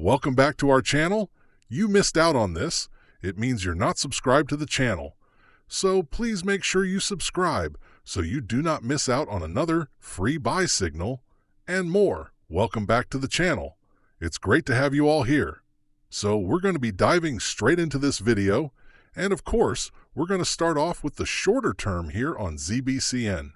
Welcome back to our channel. You missed out on this. It means you're not subscribed to the channel. So please make sure you subscribe so you do not miss out on another free buy signal and more. Welcome back to the channel. It's great to have you all here. So we're going to be diving straight into this video. And of course, we're going to start off with the shorter term here on ZBCN.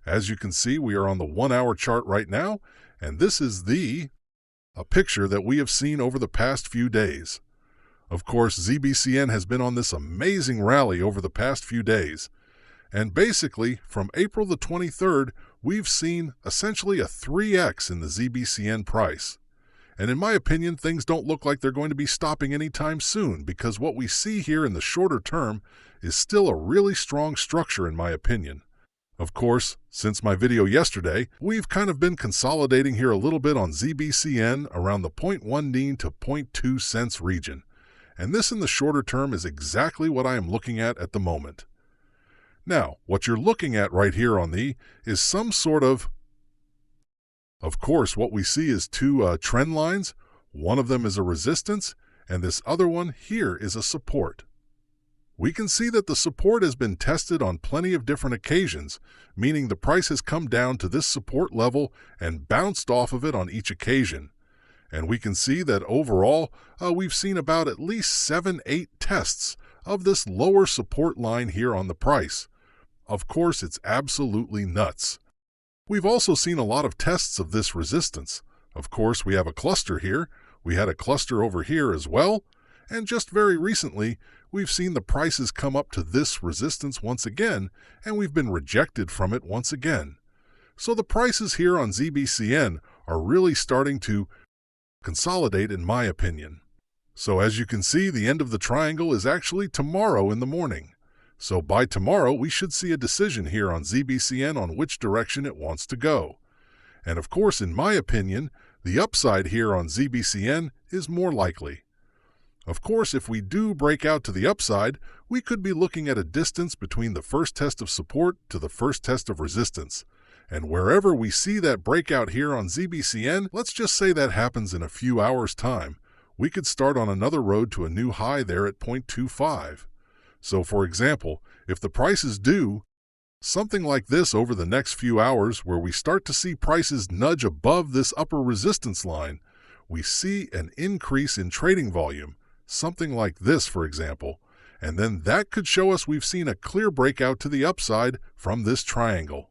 As you can see, we are on the 1 hour chart right now, and this is a picture that we have seen over the past few days. Of course, ZBCN has been on this amazing rally over the past few days. And basically, from April the 23rd, we've seen essentially a 3x in the ZBCN price. And in my opinion, things don't look like they're going to be stopping anytime soon, because what we see here in the shorter term is still a really strong structure in my opinion. Of course, since my video yesterday, we've kind of been consolidating here a little bit on ZBCN around the 0.1 to 0.2 cents region. And this in the shorter term is exactly what I am looking at the moment. Now, what you're looking at right here on is some sort of course, what we see is two trend lines. One of them is a resistance, and this other one here is a support. We can see that the support has been tested on plenty of different occasions, meaning the price has come down to this support level and bounced off of it on each occasion. And we can see that overall, we've seen about at least 7-8 tests of this lower support line here on the price. Of course, it's absolutely nuts. We've also seen a lot of tests of this resistance. Of course, we have a cluster here. We had a cluster over here as well. And just very recently, we've seen the prices come up to this resistance once again, and we've been rejected from it once again. So the prices here on ZBCN are really starting to consolidate in my opinion. So as you can see, the end of the triangle is actually tomorrow in the morning. So by tomorrow, we should see a decision here on ZBCN on which direction it wants to go. And of course, in my opinion, the upside here on ZBCN is more likely. Of course, if we do break out to the upside, we could be looking at a distance between the first test of support to the first test of resistance. And wherever we see that breakout here on ZBCN, let's just say that happens in a few hours' time, we could start on another road to a new high there at 0.25. So for example, if the prices do something like this over the next few hours where we start to see prices nudge above this upper resistance line, we see an increase in trading volume, something like this for example, and then that could show us we've seen a clear breakout to the upside from this triangle.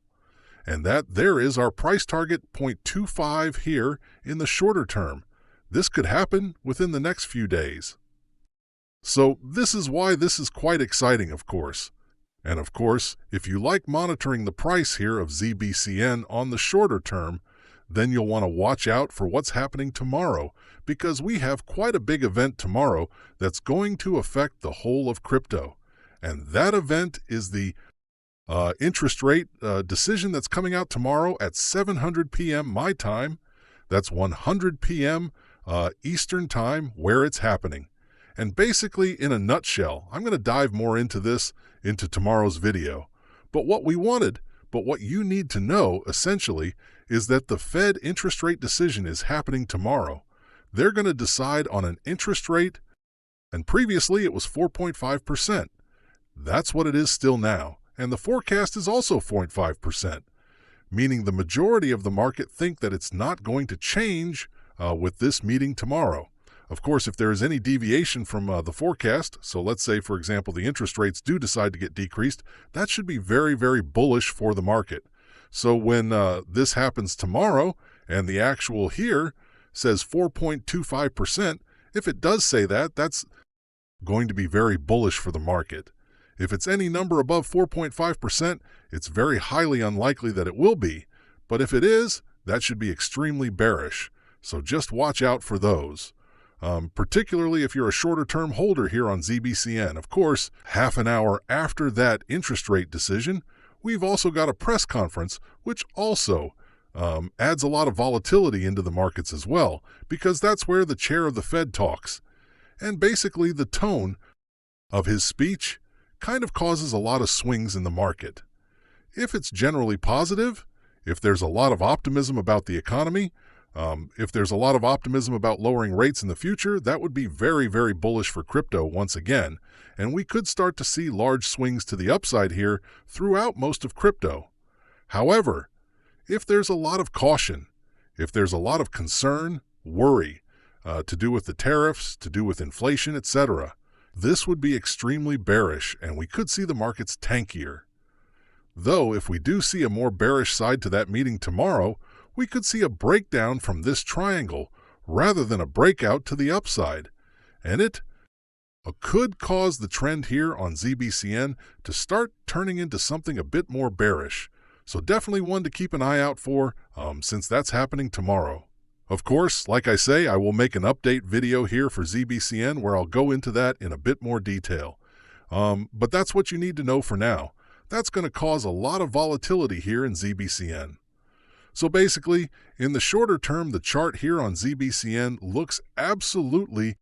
And that there is our price target 0.25 here in the shorter term. This could happen within the next few days. So this is why this is quite exciting, of course. And of course, if you like monitoring the price here of ZBCN on the shorter term, then you'll want to watch out for what's happening tomorrow, because we have quite a big event tomorrow that's going to affect the whole of crypto. And that event is the interest rate decision that's coming out tomorrow at 7:00 p.m. my time. That's 1:00 p.m. Eastern time where it's happening. And basically, in a nutshell, I'm going to dive more into this into tomorrow's video. But what you need to know, essentially, is that the Fed interest rate decision is happening tomorrow. They're going to decide on an interest rate, and previously it was 4.5%. That's what it is still now. And the forecast is also 0.5%, meaning the majority of the market think that it's not going to change with this meeting tomorrow. Of course, if there is any deviation from the forecast, so let's say, for example, the interest rates do decide to get decreased, that should be very, very bullish for the market. So when this happens tomorrow and the actual here says 4.25%, if it does say that, that's going to be very bullish for the market. If it's any number above 4.5%, it's very highly unlikely that it will be. But if it is, that should be extremely bearish. So just watch out for those. Particularly if you're a shorter term holder here on ZBCN. Of course, half an hour after that interest rate decision, we've also got a press conference, which also adds a lot of volatility into the markets as well, because that's where the chair of the Fed talks. And basically the tone of his speech kind of causes a lot of swings in the market. If it's generally positive, if there's a lot of optimism about the economy, If there's a lot of optimism about lowering rates in the future, that would be very, very bullish for crypto once again, and we could start to see large swings to the upside here throughout most of crypto. However, if there's a lot of caution, if there's a lot of concern, worry, to do with the tariffs, to do with inflation, etc., this would be extremely bearish, and we could see the markets tankier. Though, if we do see a more bearish side to that meeting tomorrow, we could see a breakdown from this triangle rather than a breakout to the upside, and it could cause the trend here on ZBCN to start turning into something a bit more bearish. So definitely one to keep an eye out for, since that's happening tomorrow. Of course, like I say, I will make an update video here for ZBCN where I'll go into that in a bit more detail. But that's what you need to know for now. That's going to cause a lot of volatility here in ZBCN. So basically, in the shorter term, the chart here on ZBCN looks absolutely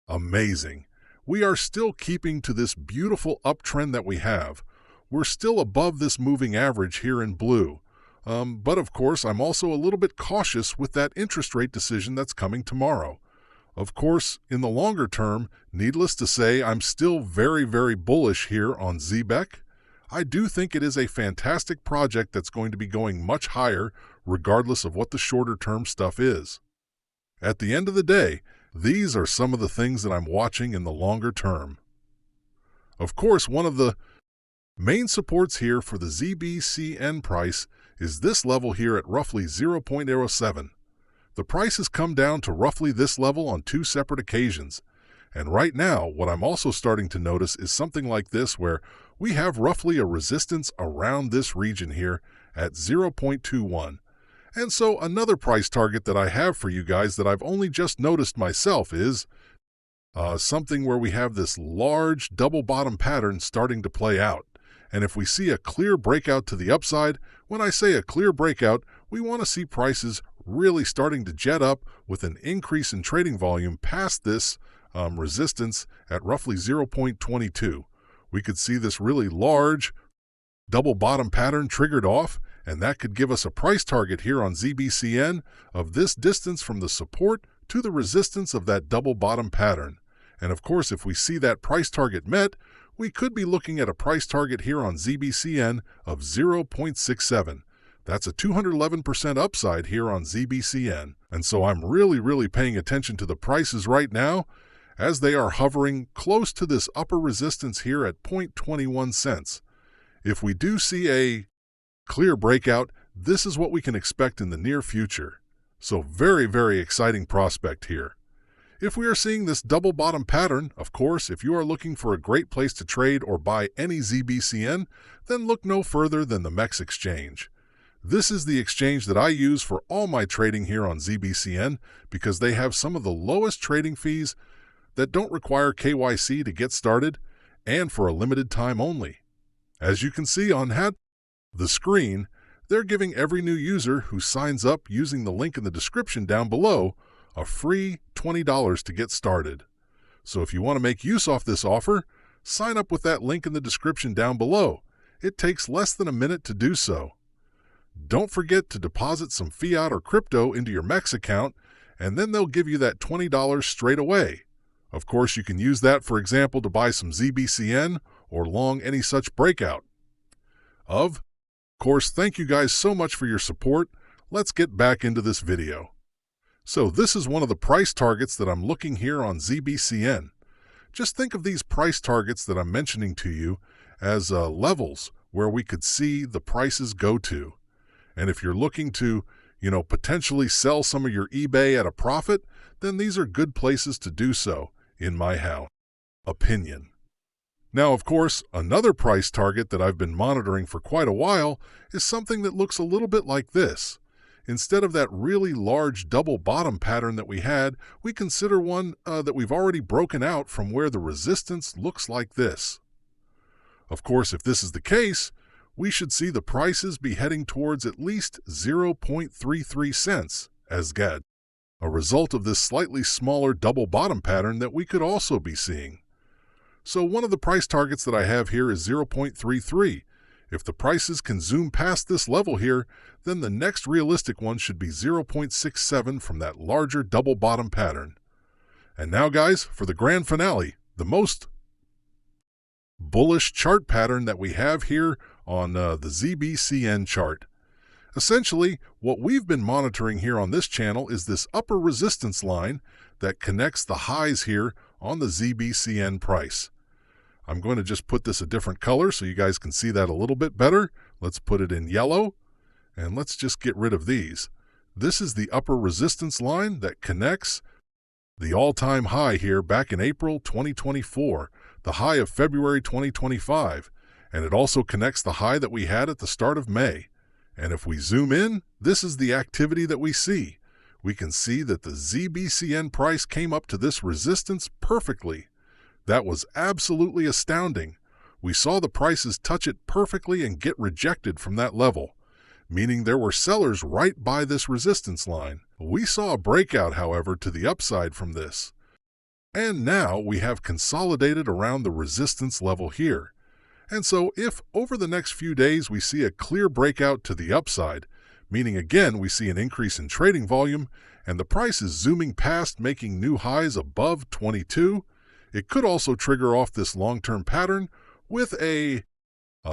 amazing. We are still keeping to this beautiful uptrend that we have. We're still above this moving average here in blue. But of course, I'm also a little bit cautious with that interest rate decision that's coming tomorrow. Of course, in the longer term, needless to say, I'm still very, very bullish here on ZBEC. I do think it is a fantastic project that's going to be going much higher regardless of what the shorter term stuff is. At the end of the day, these are some of the things that I'm watching in the longer term. Of course, one of the main supports here for the ZBCN price is this level here at roughly 0.07. The price has come down to roughly this level on 2 separate occasions. And right now, what I'm also starting to notice is something like this where we have roughly a resistance around this region here at 0.21. And so another price target that I have for you guys that I've only just noticed myself is something where we have this large double bottom pattern starting to play out. And if we see a clear breakout to the upside, when I say a clear breakout, we want to see prices really starting to jet up with an increase in trading volume past this resistance at roughly 0.22. We could see this really large double bottom pattern triggered off, and that could give us a price target here on ZBCN of this distance from the support to the resistance of that double bottom pattern. And of course, if we see that price target met, we could be looking at a price target here on ZBCN of 0.67. That's a 211% upside here on ZBCN. And so I'm really paying attention to the prices right now as they are hovering close to this upper resistance here at 0.21 cents. If we do see a clear breakout, this is what we can expect in the near future. So very exciting prospect here. If we are seeing this double bottom pattern, of course, if you are looking for a great place to trade or buy any ZBCN, then look no further than the MEX exchange. This is the exchange that I use for all my trading here on ZBCN because they have some of the lowest trading fees that don't require KYC to get started and for a limited time only. As you can see on the screen, they're giving every new user who signs up using the link in the description down below a free $20 to get started. So if you want to make use of this offer, sign up with that link in the description down below. It takes less than a minute to do so. Don't forget to deposit some fiat or crypto into your MEX account, and then they'll give you that $20 straight away. Of course, you can use that, for example, to buy some ZBCN or long any such breakout. Of course, thank you guys so much for your support. Let's get back into this video. So this is one of the price targets that I'm looking here on ZBCN. Just think of these price targets that I'm mentioning to you as levels where we could see the prices go to. And if you're looking to, potentially sell some of your eBay at a profit, then these are good places to do so, in my opinion. Now, of course, another price target that I've been monitoring for quite a while is something that looks a little bit like this. Instead of that really large double bottom pattern that we had, we consider one that we've already broken out from where the resistance looks like this. Of course, if this is the case, we should see the prices be heading towards at least 0.33 cents as a result of this slightly smaller double bottom pattern that we could also be seeing. So one of the price targets that I have here is 0.33. If the prices can zoom past this level here, then the next realistic one should be 0.67 from that larger double bottom pattern. And now guys, for the grand finale, the most bullish chart pattern that we have here on the ZBCN chart. Essentially, what we've been monitoring here on this channel is this upper resistance line that connects the highs here on the ZBCN price. I'm going to just put this a different color so you guys can see that a little bit better. Let's put it in yellow, and let's just get rid of these. This is the upper resistance line that connects the all-time high here back in April 2024, the high of February 2025, and it also connects the high that we had at the start of May. And if we zoom in, this is the activity that we see. We can see that the ZBCN price came up to this resistance perfectly. That was absolutely astounding. We saw the prices touch it perfectly and get rejected from that level, meaning there were sellers right by this resistance line. We saw a breakout, however, to the upside from this. And now we have consolidated around the resistance level here. And so if over the next few days we see a clear breakout to the upside, meaning again we see an increase in trading volume and the price is zooming past making new highs above 22, it could also trigger off this long-term pattern with a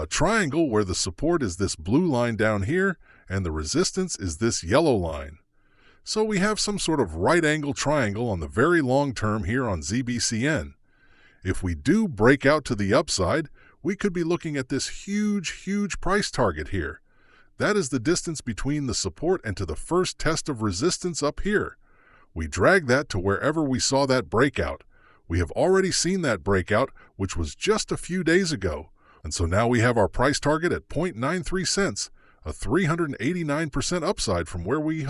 triangle where the support is this blue line down here and the resistance is this yellow line. So we have some sort of right angle triangle on the very long term here on ZBCN. If we do break out to the upside, we could be looking at this huge price target here. That is the distance between the support and to the first test of resistance up here. We drag that to wherever we saw that breakout. We have already seen that breakout, which was just a few days ago. And so now we have our price target at 0.93 cents, a 389% upside from where we